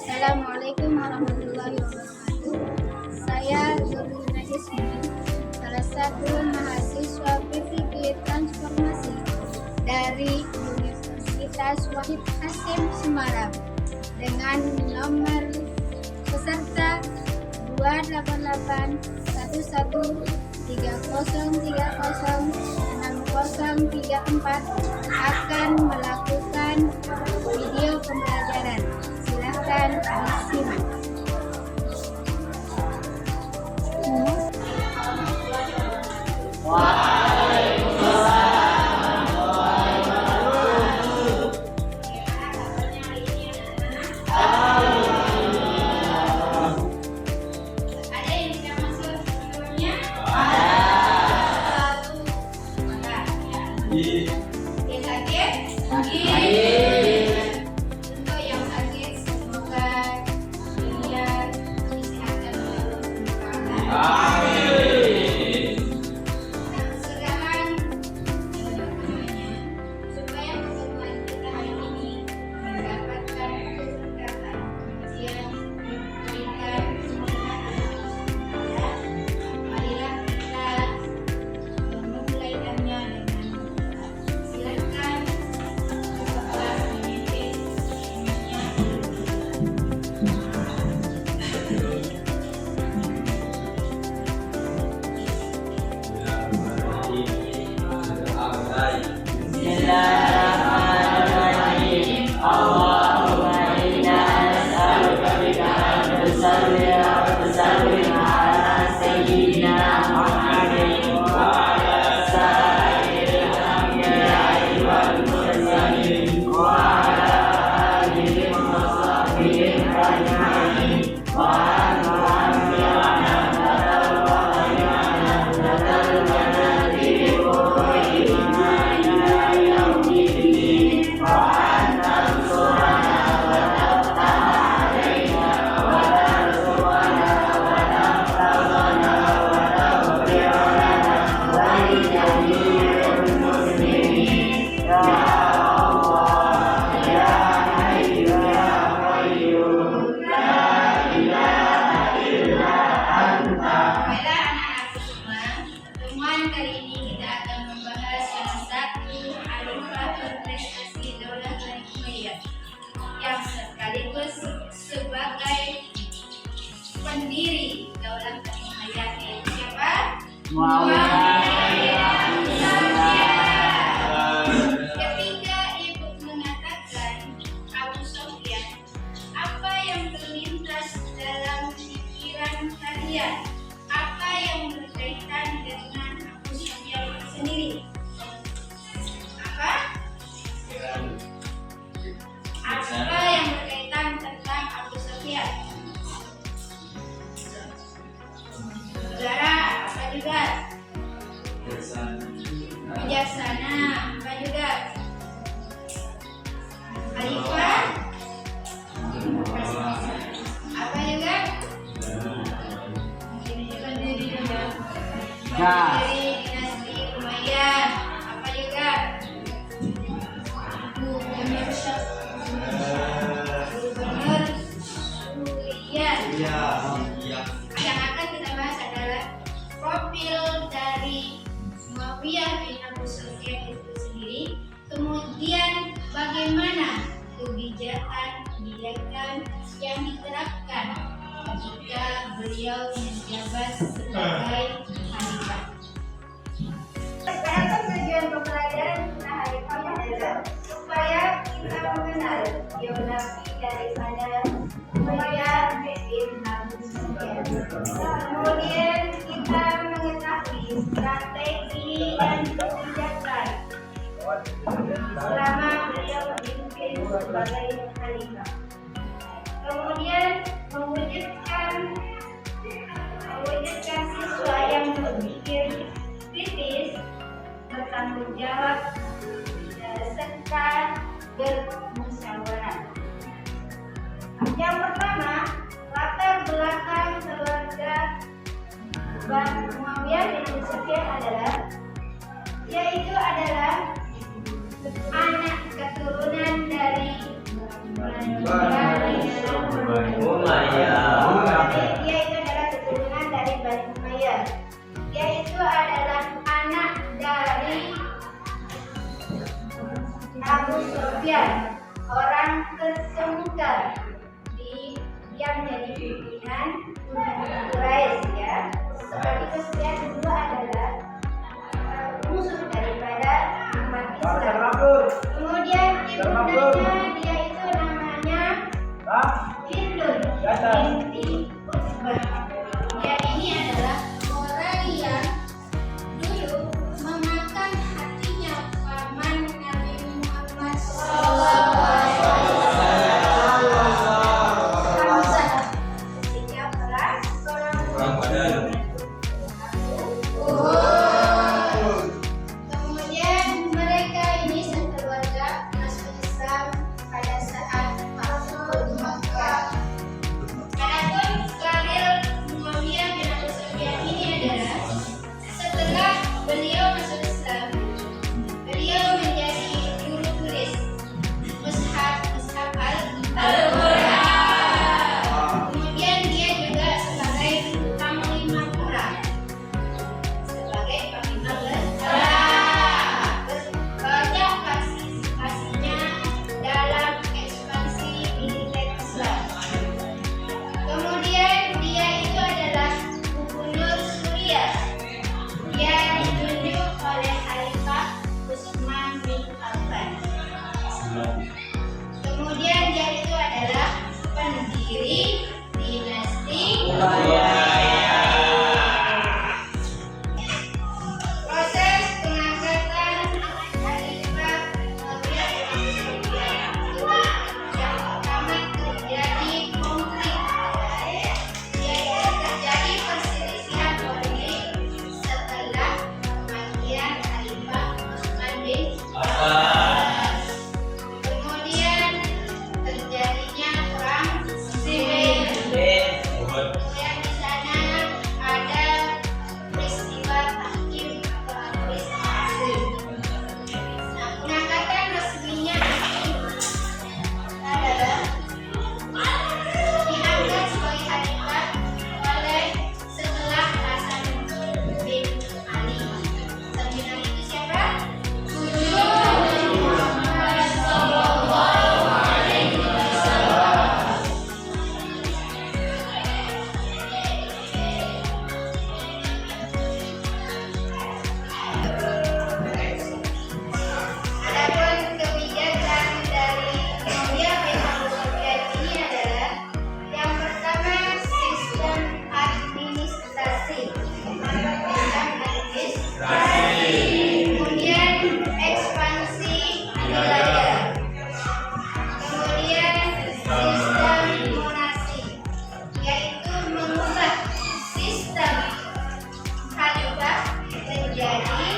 Assalamualaikum warahmatullahi wabarakatuh. Saya Zul Najismi, salah satu mahasiswa berpikir transformasi dari Universitas Wahid Hasim Semarang dengan nomor peserta 2881130306034 akan melakukan video pembelajaran. Silakan disimak. Untuk yang sakit semoga diberikan kesehatan dan amin. Sekarang supaya pertemuan kita hari ini mendapatkan keberkatan yang diberikan semoga marilah kita memulainya dengan silakan. Bismillahirrahmanirrahim. Allahumma inna nas'aluka bika bersallim ala sayyidina Muhammadin wa ala sayyidil anbiya'i wal mursalin wa ala alihi wa sahbihi ajma'in wa kali ini kita akan membahas salah satu alif-alif prestasi Daulah Bani Umayyah yang sekaligus sebagai pendiri Daulah Bani Umayyah, yaitu siapa? Muawiyah. Ketika ibu mengatakan Abu Sufyan, apa yang terlintas dalam pikiran kalian? Apa yang berkaitan dengan Abu Sufyan sendiri? Apa yang berkaitan tentang Abu Sufyan? Saudara, apa juga? Bijaksana, apa juga? Khalifah, apa juga? Dari dinasti Umayyah, apa juga? Gubernur Surian. Yang akan kita bahas adalah profil dari Muawiyah bin Abu Sufyan itu sendiri, kemudian bagaimana kebijakan yang diterapkan ketika beliau menjabat sebagai khalifah. Sekarang tujuan pembelajaran kita hari ini adalah supaya kita mengenal biografi daripada Muawiyah bin Abu Sufyan. Kemudian kita mengetahui strategi dan kebijakan selama beliau memimpin sebagai khalifah. Kemudian mewujudkan siswa yang berpikir kritis, bertanggung jawab, serta bermusyawarah. Yang pertama, latar belakang keluarga Muawiyah bin Abu Sufyan yaitu adalah anak keturunan dari Bani Sufyan, orang terkemuka yang jadi pimpinan Quraisy, ya. Sekaligus dia juga adalah musuh daripada umat Islam. Kemudian ibundanya dia itu namanya Hindun binti Utbah. Dia ini adalah orang yang dulu memakan hatinya paman Nabi Muhammad SAW. Hamzah ketika perang Badar. Kemudian mereka ini sekeluarga masuk Islam pada saat Fathu Makkah. Adapun karir Muawiyah bin Abu Sufyan ini adalah setelah beliau masuk Islam, beliau menjadi juru tulis mushaf Al-Quran. Kemudian dia juga sebagai panglima perang. Banyak kasihnya dalam ekspansi militer Islam. Kemudian dia itu adalah gubernur Suriah. Dia ditunjuk oleh Khalifah Utsman bin Affan. Kemudian dia itu adalah pendiri dinasti Proses pengangkatan Khalifah Muawiyah bin Abu Sufyan yang pertama terjadi konflik, yaitu terjadi perselisihan politik setelah kematian Khalifah Utsman bin Affan. Kemudian terjadinya perang sipil. Kemudian di sana ada peristiwa tahkim atau administrasi. Nah, pengangkatan resminya adalah diangkat sebagai khalifah oleh setelah Hasan bin Ali. Hasan bin Ali itu siapa? Muhammad sallallahu alaihi wasallam. Adapun kebijakan dari Muawiyah bin Abu Sufyan ini adalah yang pertama sistem administrasi. Kemudian ekspansi wilayah. Kemudian sistem monarki, yaitu mengubah sistem khalifah menjadi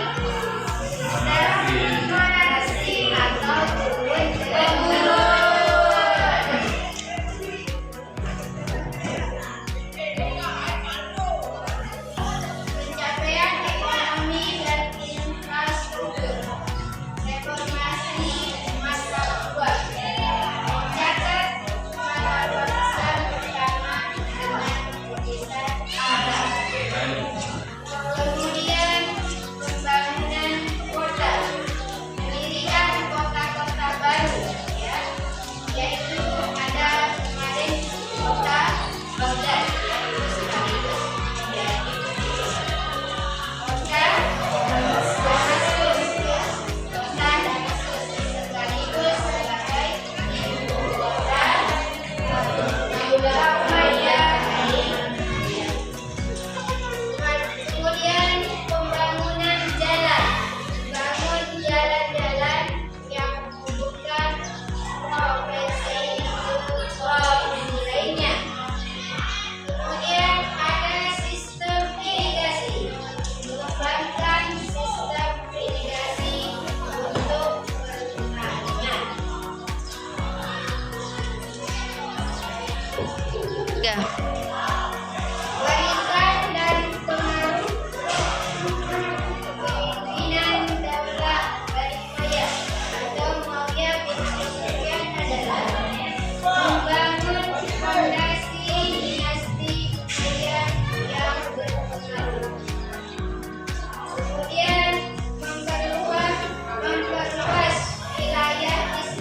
sistem monarki atau turun-temurun. Pencapaian ekonomi dan infrastruktur. Reformasi masa tua. Mencatat pengalaman besar pertama dengan mukjizat Arab. Kemudian pembangunan kota, pendirian kota-kota baru, ya, yaitu ada kemarin kota Baghdad, yaitu sekaligus menjadi kota Damaskus, ya. Kota Damaskus sekaligus sebagai ibu kota Daulah Umayyah. Kemudian pembangunan jalan, bangun jalan-jalan yang menghubungkan provinsi itu lainnya. Kemudian ada sistem irigasi, mengembangkan sistem irigasi untuk pertanian. Warisan dan pengaruh kepemimpinan Daulah Bani Umayyah atau Muawiyah bin Abu Sufyan adalah membangun fondasi dinasti Umayyah yang berpengaruh. Kemudian memperluas wilayah Islam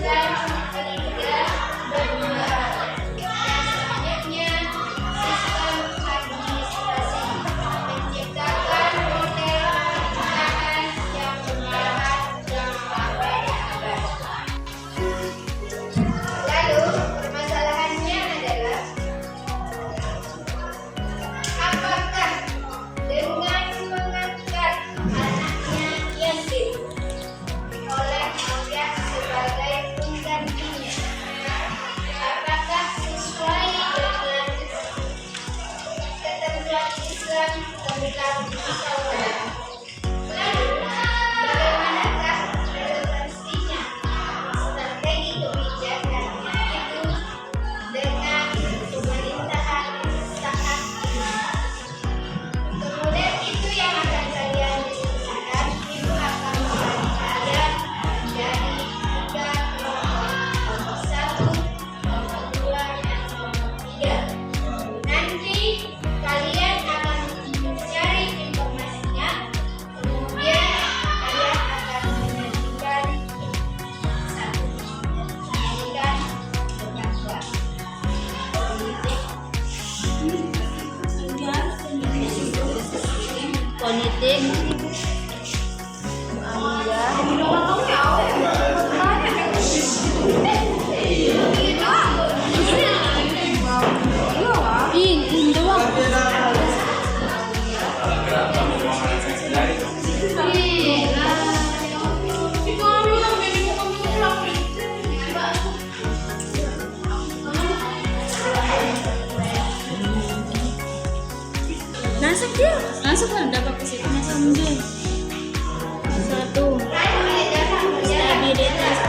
Masuk lah, dapat positifnya sama satu stabilitas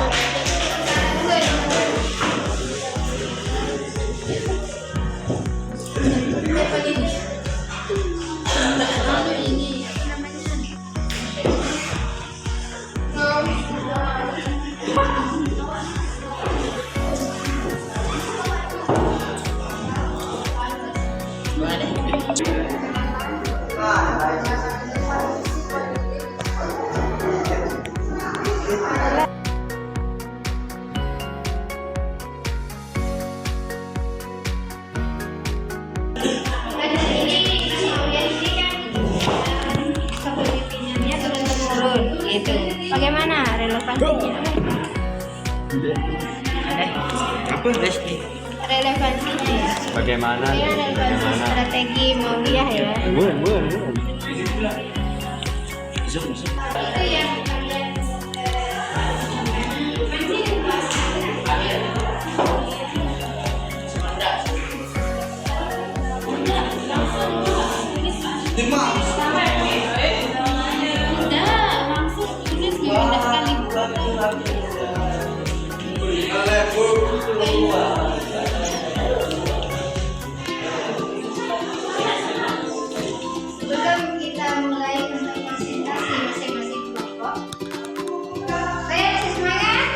ini Itu bagaimana relevansinya? Apa Lesti? Relevansinya Bagaimana? ya, relevansi strategi Muawiyah ya. Bukan. Itu yang kalian sebelum kita mulai untuk presentasi masing-masing kelompok, saya masih semangat?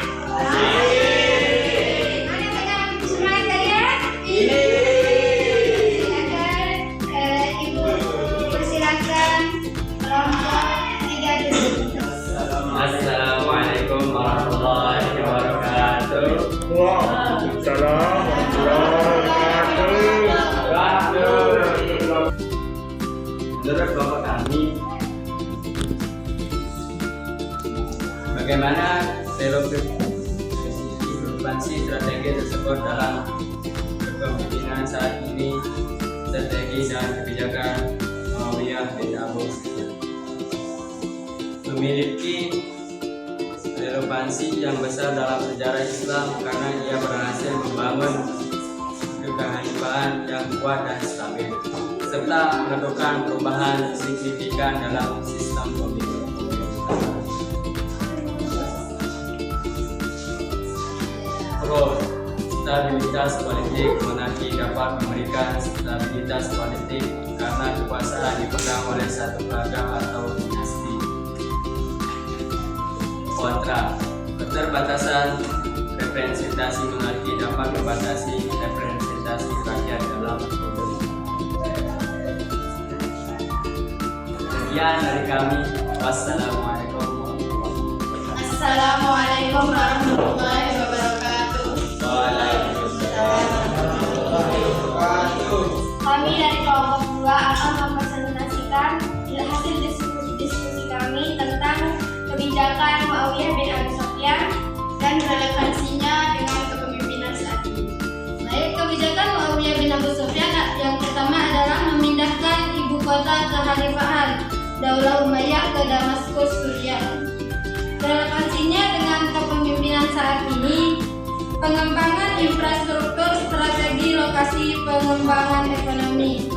Mana pegang semangat kalian? Silakan Ibu persilakan kelompok 3 dulu. Assalamualaikum warahmatullahi wabarakatuh. Waalaikumsalam warahmatullahi wabarakatuh. Menurut Bapak kami, bagaimana relevansi strategi tersebut dalam kepemimpinan saat ini, strategi dan kebijakan Muawiyah bin Abu Sufyan memiliki relevansi yang besar dalam sejarah Islam karena ia berhasil membangun kekhalifahan yang kuat dan stabil, serta melakukan perubahan signifikan dalam sistem pemilu. Pro stabilitas politik, monarki dapat memberikan stabilitas politik karena kekuasaan dipegang oleh satu keluarga atau dinasti. Kontra, keterbatasan representasi monarki dapat membatasi representasi rakyat dalam pemilu. Sekian dari kami. Wassalamualaikum warahmatullahi wabarakatuh. Assalamualaikum warahmatullahi wabarakatuh. Kami dari kelompok 2 akan mempresentasikan hasil diskusi kami tentang kebijakan Muawiyah bin Abu Sufyan dan relevansinya dengan kepemimpinan saat ini. Baik, kebijakan Muawiyah bin Abu Sufyan yang pertama adalah memindahkan ibu kota kekhalifahan Daulah Umayyah ke Damaskus, Suriah. Relevansinya dengan kepemimpinan saat ini, pengembangan infrastruktur, strategi lokasi pengembangan ekonomi.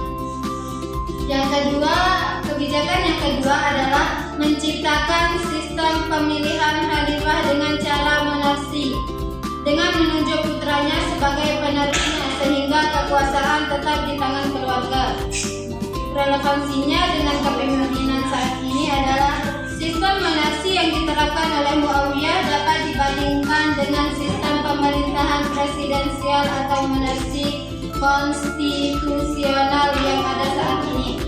Yang kedua, kebijakan yang kedua adalah menciptakan sistem pemilihan khalifah dengan cara monarki dengan menunjuk putranya sebagai penerusnya sehingga kekuasaan tetap di tangan keluarga. Relevansinya dengan kepemimpinan saat ini adalah sistem monarki yang diterapkan oleh Muawiyah dapat dibandingkan dengan sistem pemerintahan presidensial atau monarki konstitusional yang ada saat ini.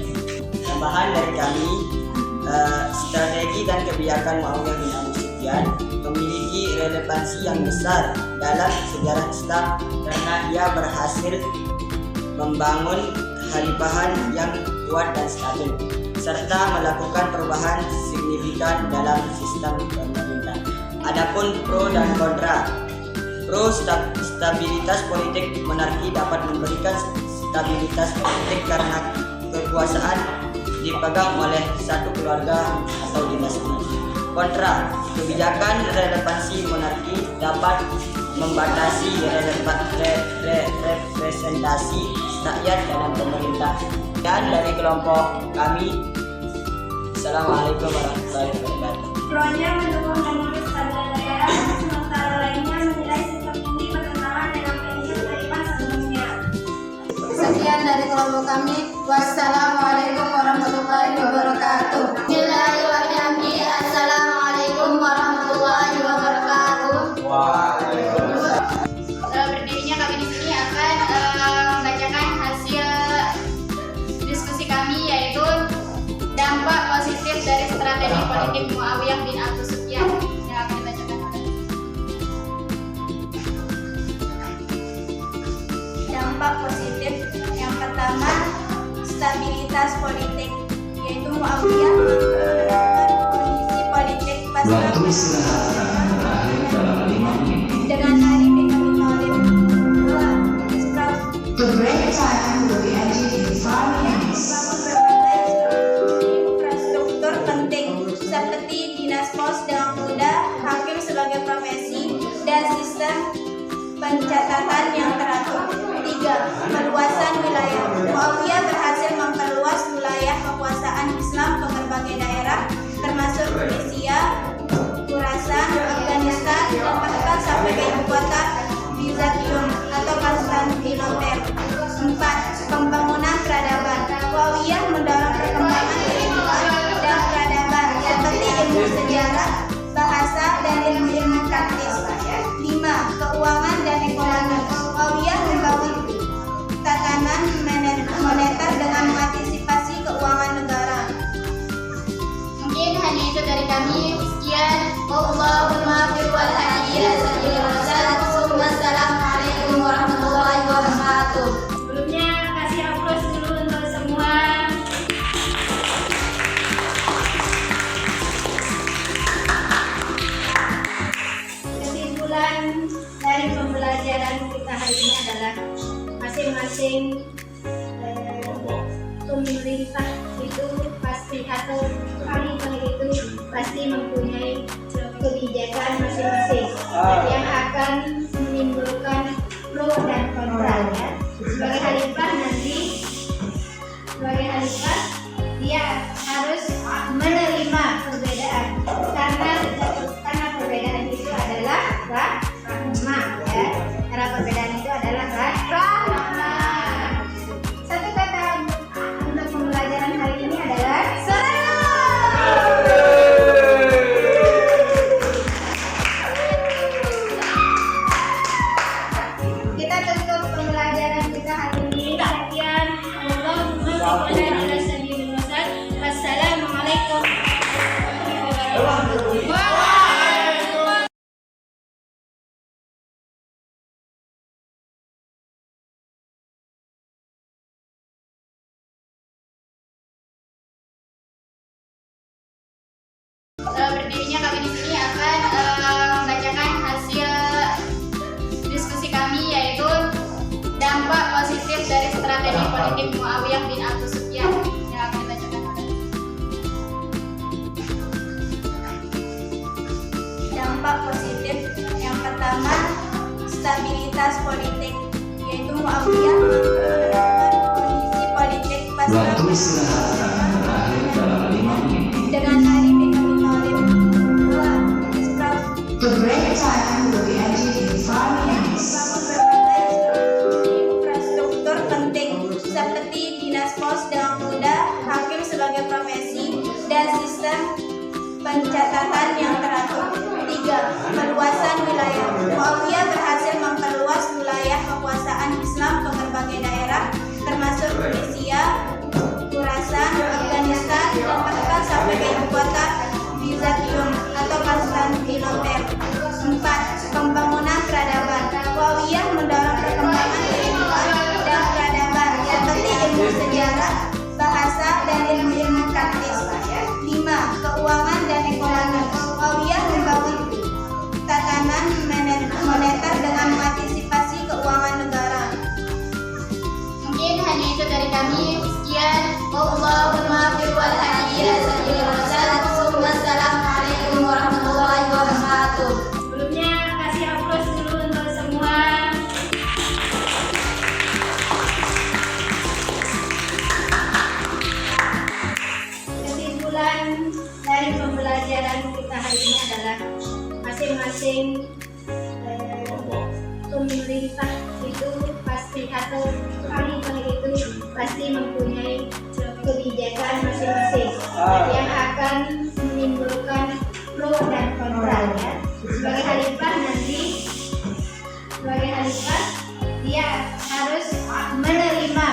Tambahan dari kami, strategi dan kebijakan Muawiyah bin Abu Sufyan memiliki relevansi yang besar dalam sejarah Islam karena ia berhasil membangun kekhalifahan yang kuat dan stabil, serta melakukan perubahan signifikan dalam sistem pemerintah. Adapun pro dan kontra. Pro, stabilitas politik monarki dapat memberikan stabilitas politik karena kekuasaan dipegang oleh satu keluarga atau dinasti. Kontra, kebijakan relevansi monarki dapat membatasi representasi rakyat dalam pemerintah. Dan dari kelompok kami, Assalamualaikum warahmatullahi wabarakatuh. Pro-nya mendukung dan kestabilan negara, sementara lainnya menilai sikap ini bertentangan dengan prinsip kehidupan sebelumnya. Sekian dari kelompok kami. Wassalamualaikum warahmatullahi wabarakatuh. Bismillahirrahmanirrahim. Assalamualaikum warahmatullahi wabarakatuh. Berdirinya kami di sini akan membacakan hasil diskusi kami, yaitu dampak positif dari strategi politik Muawiyah bin Abu Sufyan yang akan dibacakan oleh Dampak positif yang pertama, stabilitas politik, yaitu Muawiyah memperkenalkan kondisi politik pasca dengan Ali bin Abi Thalib. 2. Infrastruktur penting seperti dinas pos dengan mudah, hakim sebagai profesi, dan sistem pencatatan yang teratur. 3. Perluasan wilayah. Muawiyah berhasil memperluas wilayah kekuasaan Islam ke berbagai daerah, termasuk Persia, Khurasan, Afghanistan, dan bahkan sampai ke ibu kota Byzantium atau Konstantinopel. 4. Pembangunan peradaban. Muawiyah mendorong perkembangan keilmuan dan peradaban seperti ilmu sejarah, bahasa, dan ilmu-ilmu praktis. 5. Keuangan dan ekonomi. Muawiyah membangun tatanan moneter dengan mengantisipasi keuangan negara. Mungkin hanya itu dari kami. Sekian. Allahumma fi wal hadi ila sabilil rasyad. Wassalamualaikum warahmatullahi wabarakatuh. Sebelumnya kasih aplaus dulu untuk semua. Kesimpulan dari pembelajaran kita hari ini adalah masing-masing pemerintah itu pasti atau pemimpin itu pasti mempunyai kebijakan masing-masing yang akan menimbulkan pro dan kontra ya. Sebagai khalifah nanti, dia harus menerima perbedaan karena perbedaan itu adalah rahmah ya. Karena perbedaan itu adalah rahmah. Satu kata untuk pembelajaran hari ini adalah kita tutup pembelajaran kita hari ini. Sekian. Wassalamualaikum. Berdirinya kami di sini akan membacakan hasil diskusi kami, yaitu dampak positif dari strategi politik Muawiyah bin Abu Sufyan yang akan dibacakan oleh Dampak positif yang pertama, stabilitas politik, yaitu Muawiyah memperkenalkan kondisi politik pasca dengan Ali bin Abi Thalib. 2. Infrastruktur penting seperti dinas pos dengan mudah, hakim sebagai profesi, dan sistem pencatatan yang teratur. 3. Perluasan wilayah. Muawiyah berhasil memperluas wilayah kekuasaan Islam ke berbagai daerah, termasuk Persia, Khurasan, pemerintah itu pasti atau kami itu pasti mempunyai kebijakan masing-masing yang akan menimbulkan pro dan kontra ya. Sebagai khalifah dia harus menerima